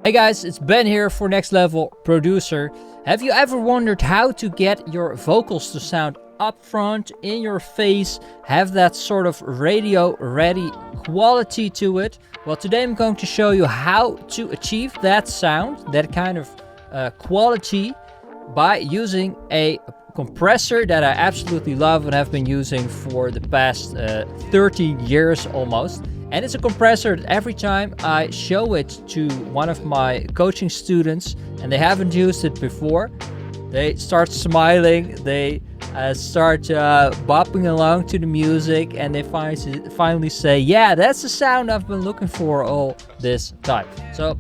Hey guys, it's Ben here for Next Level Producer. Have you ever wondered how to get your vocals to sound upfront, in your face, have that sort of radio ready quality to it? Well, today I'm going to show you how to achieve that sound, that kind of quality, by using a compressor that I absolutely love and have been using for the past 13 years almost. And it's a compressor that every time I show it to one of my coaching students and they haven't used it before, they start smiling, they start bopping along to the music, and they finally say, yeah, that's the sound I've been looking for all this time. So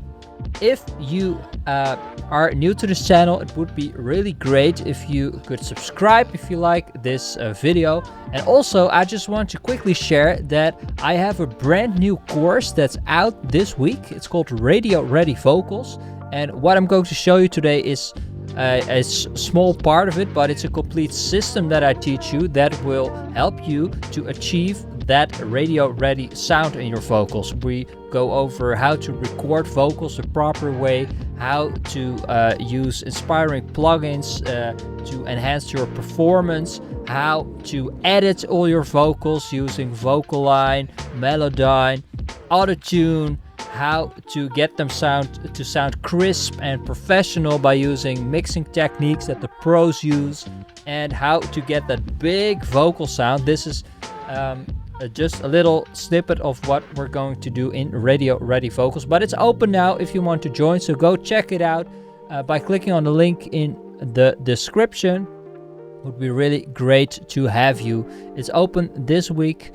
if you are new to this channel, it would be really great if you could subscribe if you like this video. And also, I just want to quickly share that I have a brand new course that's out this week. It's called Radio Ready Vocals. And what I'm going to show you today is a small part of it, but it's a complete system that I teach you that will help you to achieve that radio ready sound in your vocals. We go over how to record vocals the proper way, how to use inspiring plugins to enhance your performance, how to edit all your vocals using Vocaline, Melodyne, Autotune, how to get them to sound crisp and professional by using mixing techniques that the pros use, and how to get that big vocal sound. This is just a little snippet of what we're going to do in Radio Ready Vocals, but it's open now if you want to join, so go check it out by clicking on the link in the description. It would be really great to have you. It's open this week,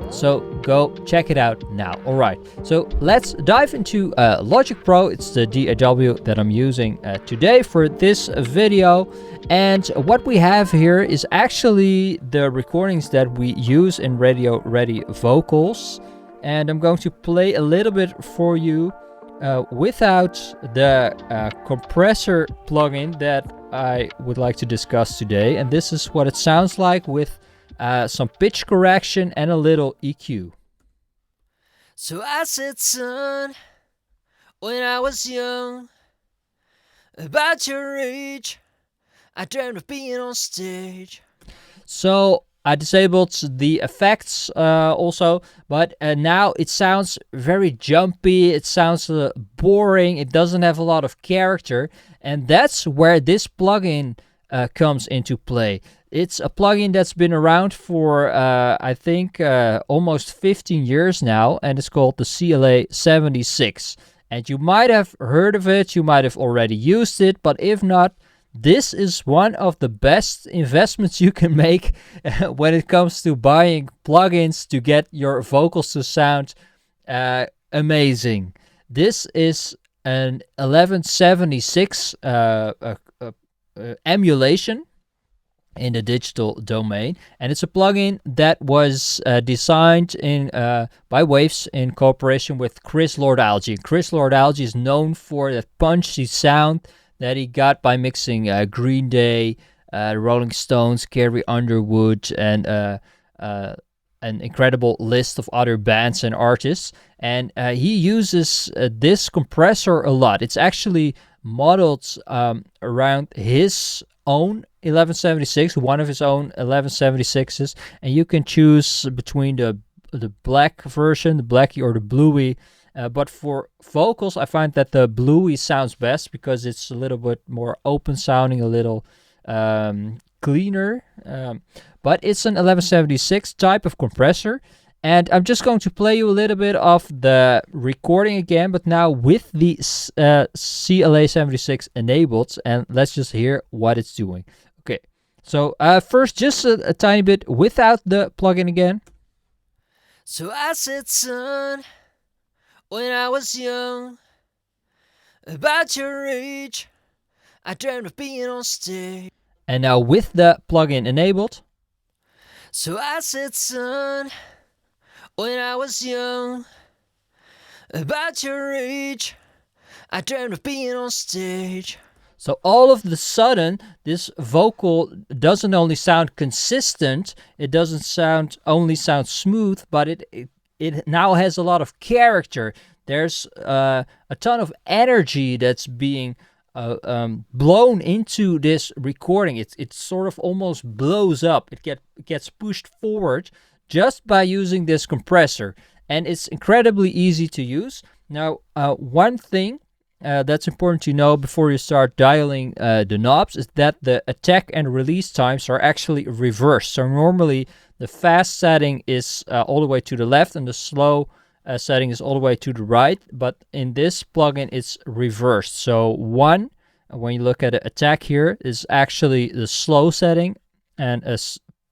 so go check it out now. All right, so let's dive into Logic Pro. It's the DAW that I'm using today for this video. And what we have here is actually the recordings that we use in Radio Ready Vocals. And I'm going to play a little bit for you without the compressor plugin that I would like to discuss today. And this is what it sounds like with some pitch correction and a little EQ. So I said, son, when I was young, about your age, I dreamed of being on stage. So I disabled the effects also, but now it sounds very jumpy, it sounds boring, it doesn't have a lot of character, and that's where this plugin comes into play. It's a plugin that's been around for, I think, almost 15 years now, and it's called the CLA 76. And you might have heard of it, you might have already used it, but if not, this is one of the best investments you can make when it comes to buying plugins to get your vocals to sound amazing. This is an 1176 emulation in the digital domain, and it's a plugin that was designed by Waves in cooperation with lorg-alge. lorg-alge is known for that punchy sound that he got by mixing Green Day, Rolling Stones, Carrie Underwood, and an incredible list of other bands and artists. And he uses this compressor a lot. It's actually modeled around his own 1176, one of his own 1176s, and you can choose between the black version, the blackie or the bluey. But for vocals, I find that the bluey sounds best because it's a little bit more open sounding, a little cleaner. But it's an 1176 type of compressor. And I'm just going to play you a little bit of the recording again, but now with the CLA 76 enabled. And let's just hear what it's doing. Okay, so first just a tiny bit without the plugin again. So I said, son, when I was young, about your age, I dreamed of being on stage. And now with the plugin enabled. So I said, son, when I was young, about your age, I dreamed of being on stage. So all of the sudden, this vocal doesn't only sound consistent, it doesn't only sound smooth, but it now has a lot of character. there's a ton of energy that's being blown into this recording. It sort of almost blows up. It gets pushed forward just by using this compressor, and it's incredibly easy to use. Now, one thing that's important to know before you start dialing the knobs is that the attack and release times are actually reversed. So normally the fast setting is all the way to the left and the slow setting is all the way to the right, but in this plugin it's reversed. So 1, when you look at the attack here, is actually the slow setting, and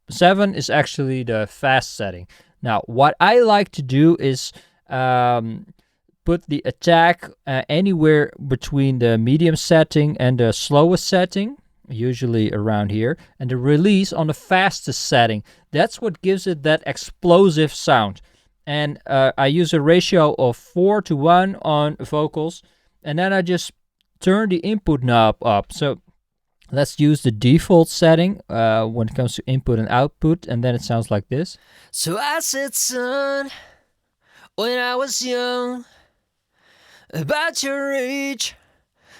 7 is actually the fast setting. Now, what I like to do is put the attack anywhere between the medium setting and the slowest setting, usually around here, and the release on the fastest setting. That's what gives it that explosive sound. And I use a ratio of 4:1 on vocals, and then I just turn the input knob up. So let's use the default setting when it comes to input and output, and then it sounds like this. So I said, son, when I was young, about your age,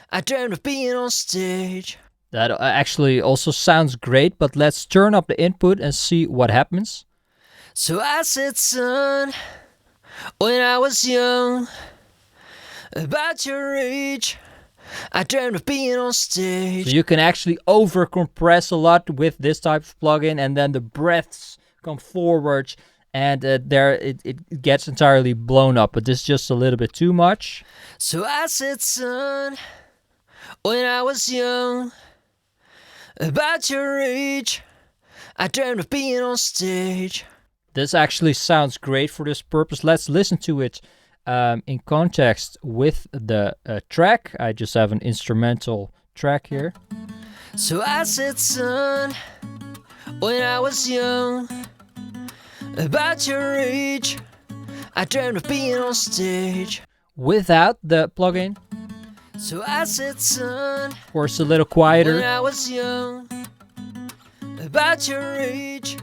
I dreamed of being on stage. That actually also sounds great, but let's turn up the input and see what happens. So I said, son, when I was young, about your age, I dreamed of being on stage. So you can actually over compress a lot with this type of plugin, and then the breaths come forward, and there it gets entirely blown up, but this is just a little bit too much. So I said, son, when I was young, about your age, I dreamed of being on stage. This actually sounds great for this purpose. Let's listen to it in context with the track. I just have an instrumental track here. So I said, son, when I was young, about your age, I dreamed of being on stage. Without the plugin. So I said, son, of course, a little quieter. When I was young, about your age,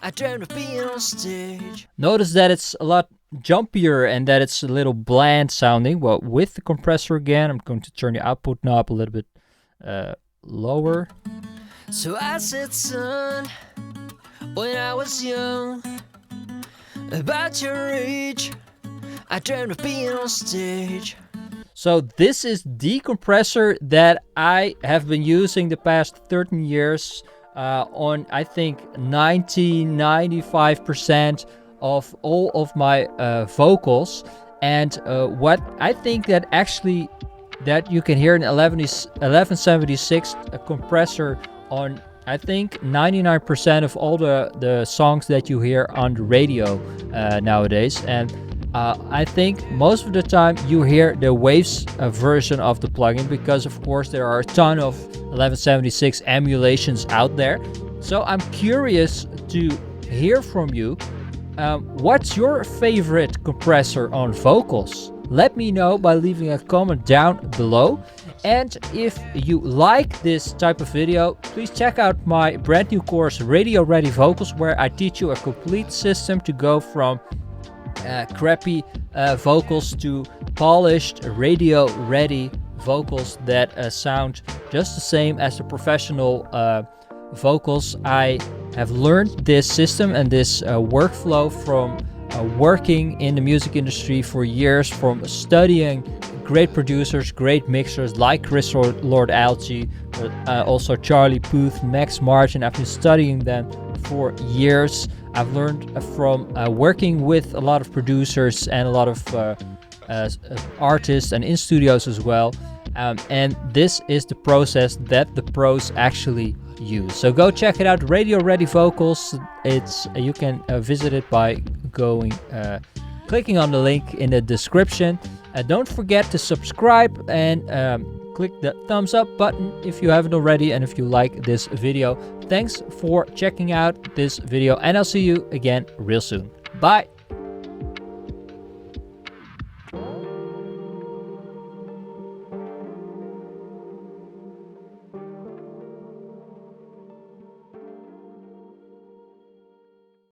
I dreamed of being on stage. Notice that it's a lot jumpier and that it's a little bland sounding. Well, with the compressor again, I'm going to turn the output knob a little bit lower. So I said, son, when I was young, about your age, I dreamed of being on stage. So this is the compressor that I have been using the past 13 years on, I think, 95% of all of my vocals. And what I think that actually that you can hear an 1176 compressor on, I think, 99% of all the songs that you hear on the radio nowadays. And I think most of the time you hear the Waves version of the plugin, because of course there are a ton of 1176 emulations out there. So I'm curious to hear from you. What's your favorite compressor on vocals? Let me know by leaving a comment down below. And if you like this type of video, please check out my brand new course, Radio Ready Vocals, where I teach you a complete system to go from crappy vocals to polished radio ready vocals that sound just the same as the professional vocals. I have learned this system and this workflow from working in the music industry for years, from studying great producers, great mixers like Chris Lord-Alge, also Charlie Puth, Max Martin. I've been studying them for years. I've learned from working with a lot of producers and a lot of artists and in studios as well. And this is the process that the pros actually use. So go check it out, Radio Ready Vocals. You can visit it by clicking on the link in the description. Don't forget to subscribe and click the thumbs up button if you haven't already, and if you like this video. Thanks for checking out this video, and I'll see you again real soon. Bye.